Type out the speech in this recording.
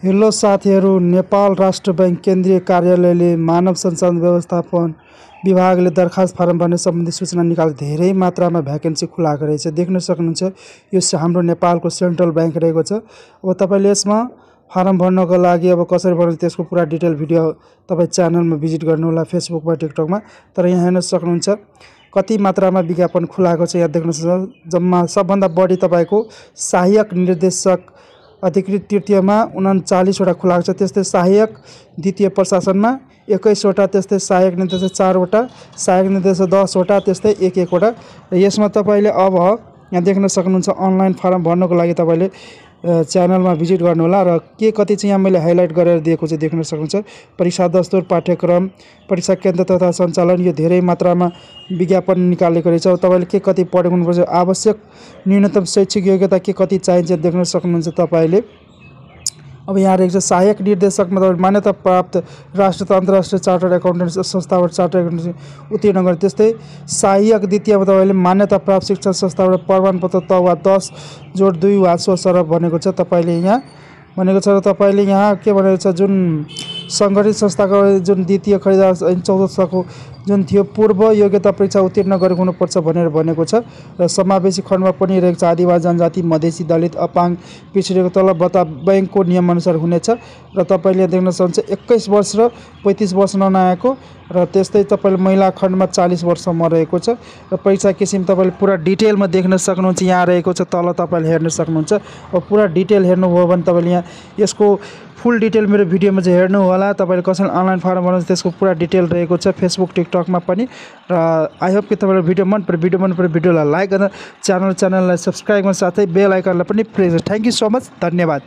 Hello साथीहरू, नेपाल राष्ट्र bank केन्द्रीय कार्यालयले मानव संसाधन व्यवस्थापन विभागले दरखास्त फारम भर्ने सम्बन्धी सूचना निकाले धेरै मात्रामा भ्याकेन्सी खुलाएको रहेछ। देख्न सक्नुहुन्छ यो हाम्रो नेपालको सेन्ट्रल बैंक रहेको छ। अब तपाईले यसमा फारम भर्नको लागि अब कसरी भर्ने त्यसको पुरा डिटेल भिडियो तपाई च्यानलमा भिजिट गर्नु होला, फेसबुकमा टिकटकमा। तर यहाँ हेर्न सक्नुहुन्छ कति मात्रामा विज्ञापन खुलाएको छ। यहाँ देख्न सक्नुहुन्छ जम्मा सबभन्दा बढी तपाईको सहायक निर्देशक अधिकृत तृतीयमा 39 वटा खुलाएको छ। त्यस्तै सहायक द्वितीय प्रशासनमा 21 वटा, त्यस्तै सहायक निर्देशक 4 वटा, सहायक निर्देशक 10 वटा, त्यस्तै 1 वटा। यसमा तपाईले अब यहाँ देख्न सक्नुहुन्छ अनलाइन फारम भर्नको लागि तपाईले च्यानलमा भिजिट गर्नु होला। र के कति चाहिँ यहाँ मैले हाइलाइट गरेर दिएको चाहिँ देख्न सक्नुहुन्छ। परीक्षा दस्तुर, पाठ्यक्रम, परीक्षा केन्द्र तथा सञ्चालन, यो धेरै मात्रामा विज्ञापन निकालेको रहेछ। तपाईले के कति पढेको हुनुपर्छ, आवश्यक न्यूनतम शैक्षिक योग्यता के कति चाहिन्छ देख्न सक्नुहुन्छ तपाईले। अब यहाँ रहेको छ सहायक निर्देशकमा तपाईले मान्यता प्राप्त राष्ट्रिय तथा अन्तर्राष्ट्रिय चार्टर्ड अकाउन्टेन्ट संस्थाबाट चार्टर्ड अकाउन्टेन्ट उत्तीर्ण गर्ने। त्यस्तै सहायक द्वितीयमा तपाईले मान्यता प्राप्त शिक्षण संस्थाबाट प्रमाणपत्र त वा 10+2 वा सो सरह भनेको छ। तपाईले यहाँ भनेको छ र तपाईले यहाँ के भनेको छ, जुन सङ्गठित संस्थाको जुन द्वितीय खरिदार 14 सालको जुन थियो पूर्व योग्यता परीक्षा उत्तीर्ण गरेको हुनुपर्छ भनेर भनेको छ। र समावेशी खण्डमा पनि रहेको छ आदिवासी जनजाति, मधेसी, दलित, अपाङ्ग, पिछडिएको तल भत्ता बैंकको नियमअनुसार हुनेछ। र तपाईले देख्न सक्नुहुन्छ 21 वर्ष र 35 वर्ष नआएको। र त्यस्तै तपाईले महिला खण्डमा 40 वर्षसम्म रहेको छ। र परीक्षा किसिम तपाईले पुरा डिटेलमा देख्न सक्नुहुन्छ। यहाँ रहेको छ तल तपाईले हेर्न सक्नुहुन्छ। अब पुरा डिटेल हेर्नुभयो भने तपाईले यहाँ यसको फुल डिटेल मेरो भिडियोमा चाहिँ हेर्नु होला। तपाईले कसरी अनलाइन फारम भर्नु त्यसको पुरा डिटेल रहेको छ फेसबुक टिकटकमा पनि। र आई होप कि तपाईलाई भिडियो मन पर्यो भिडियोलाई लाइक गरेर च्यानललाई सब्स्क्राइब गर्न साथै बेल आइकनलाई पनि press. Thank you so much, धन्यवाद।